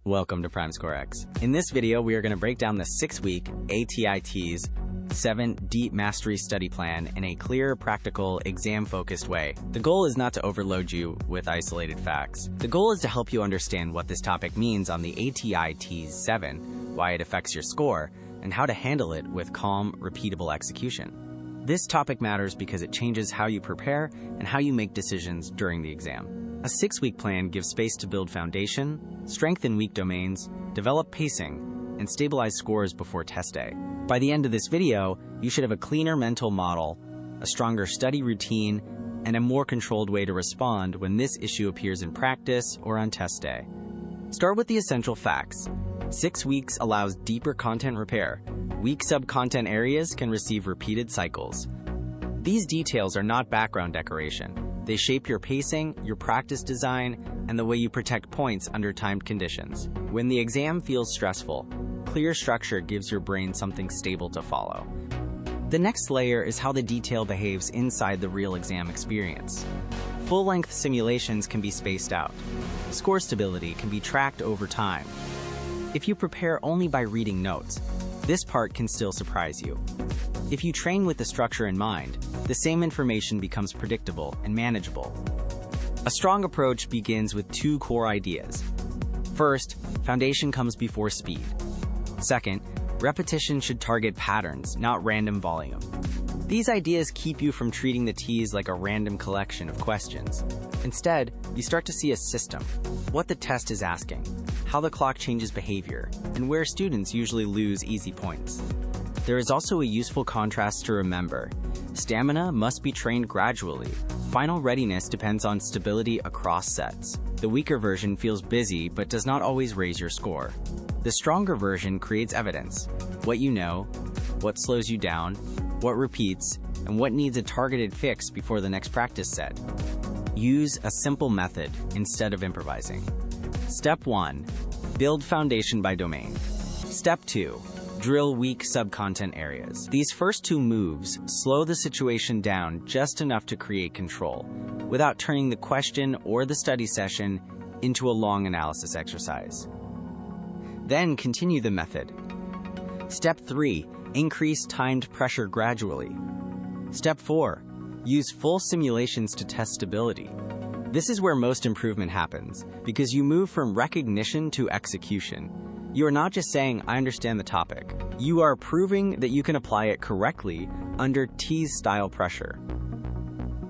Welcome to PrimeScoreX. In this video, we are going to break down the 6-week ATI TEAS 7 Deep Mastery Study Plan in a clear, practical, exam-focused way. The goal is not to overload you with isolated facts. The goal is to help you understand what this topic means on the ATI TEAS 7, why it affects your score, and how to handle it with calm, repeatable execution. This topic matters because it changes how you prepare and how you make decisions during the exam. A 6-week plan gives space to build foundation, strengthen weak domains, develop pacing, and stabilize scores before test day. By the end of this video, you should have a cleaner mental model, a stronger study routine, and a more controlled way to respond when this issue appears in practice or on test day. Start with the essential facts. 6 weeks allows deeper content repair. Weak sub-content areas can receive repeated cycles. These details are not background decoration. They shape your pacing, your practice design, and the way you protect points under timed conditions. When the exam feels stressful, clear structure gives your brain something stable to follow. The next layer is how the detail behaves inside the real exam experience. Full-length simulations can be spaced out. Score stability can be tracked over time. If you prepare only by reading notes, this part can still surprise you. If you train with the structure in mind, the same information becomes predictable and manageable. A strong approach begins with 2 core ideas. First, foundation comes before speed. Second, repetition should target patterns, not random volume. These ideas keep you from treating the TEAS like a random collection of questions. Instead, you start to see a system, what the test is asking, how the clock changes behavior, and where students usually lose easy points. There is also a useful contrast to remember. Stamina must be trained gradually. Final readiness depends on stability across sets. The weaker version feels busy but does not always raise your score. The stronger version creates evidence. What you know, what slows you down, what repeats, and what needs a targeted fix before the next practice set. Use a simple method instead of improvising. Step 1. Build foundation by domain. Step 2. Drill weak sub-content areas. These first 2 moves slow the situation down just enough to create control, without turning the question or the study session into a long analysis exercise. Then continue the method. Step 3. Increase timed pressure gradually. Step 4. Use full simulations to test stability. This is where most improvement happens, because you move from recognition to execution. You are not just saying, I understand the topic. You are proving that you can apply it correctly under TEAS-style pressure.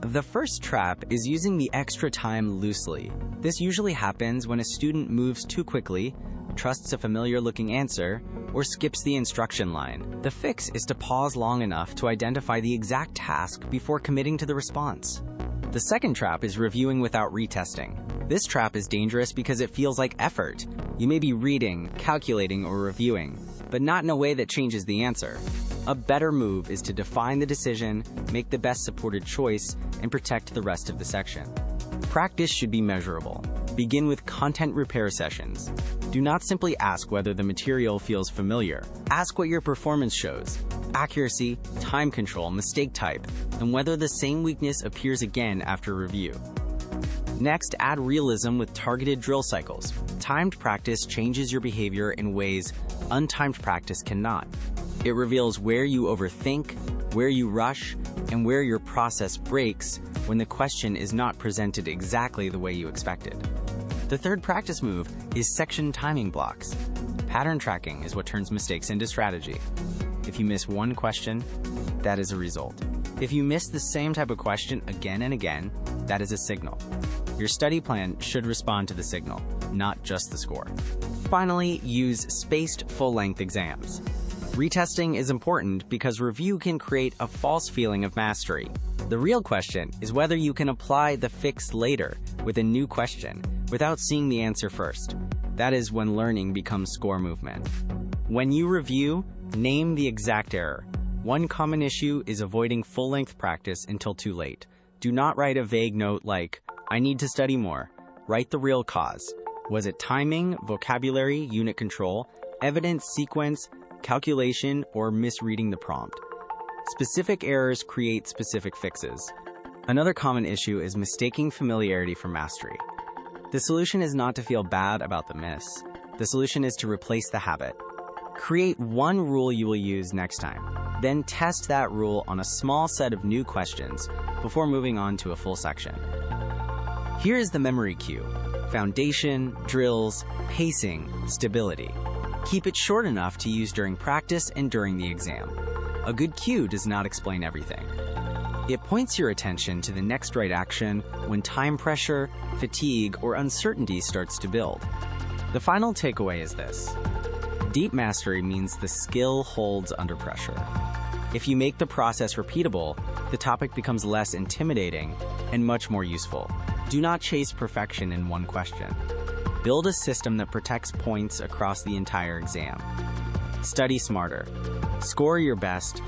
The first trap is using the extra time loosely. This usually happens when a student moves too quickly, trusts a familiar-looking answer, or skips the instruction line. The fix is to pause long enough to identify the exact task before committing to the response. The second trap is reviewing without retesting. This trap is dangerous because it feels like effort. You may be reading, calculating, or reviewing, but not in a way that changes the answer. A better move is to define the decision, make the best supported choice, and protect the rest of the section. Practice should be measurable. Begin with content repair sessions. Do not simply ask whether the material feels familiar. Ask what your performance shows: accuracy, time control, mistake type, and whether the same weakness appears again after review. Next, add realism with targeted drill cycles. Timed practice changes your behavior in ways untimed practice cannot. It reveals where you overthink, where you rush, and where your process breaks when the question is not presented exactly the way you expected. The third practice move is section timing blocks. Pattern tracking is what turns mistakes into strategy. If you miss one question, that is a result. If you miss the same type of question again and again, that is a signal. Your study plan should respond to the signal, not just the score. Finally, use spaced full-length exams. Retesting is important because review can create a false feeling of mastery. The real question is whether you can apply the fix later with a new question without seeing the answer first. That is when learning becomes score movement. When you review, name the exact error. One common issue is avoiding full-length practice until too late. Do not write a vague note like, I need to study more. Write the real cause. Was it timing, vocabulary, unit control, evidence sequence, calculation, or misreading the prompt? Specific errors create specific fixes. Another common issue is mistaking familiarity for mastery. The solution is not to feel bad about the miss. The solution is to replace the habit. Create one rule you will use next time. Then test that rule on a small set of new questions before moving on to a full section. Here is the memory cue: foundation, drills, pacing, stability. Keep it short enough to use during practice and during the exam. A good cue does not explain everything. It points your attention to the next right action when time pressure, fatigue, or uncertainty starts to build. The final takeaway is this: deep mastery means the skill holds under pressure. If you make the process repeatable, the topic becomes less intimidating and much more useful. Do not chase perfection in one question. Build a system that protects points across the entire exam. Study smarter. Score your best,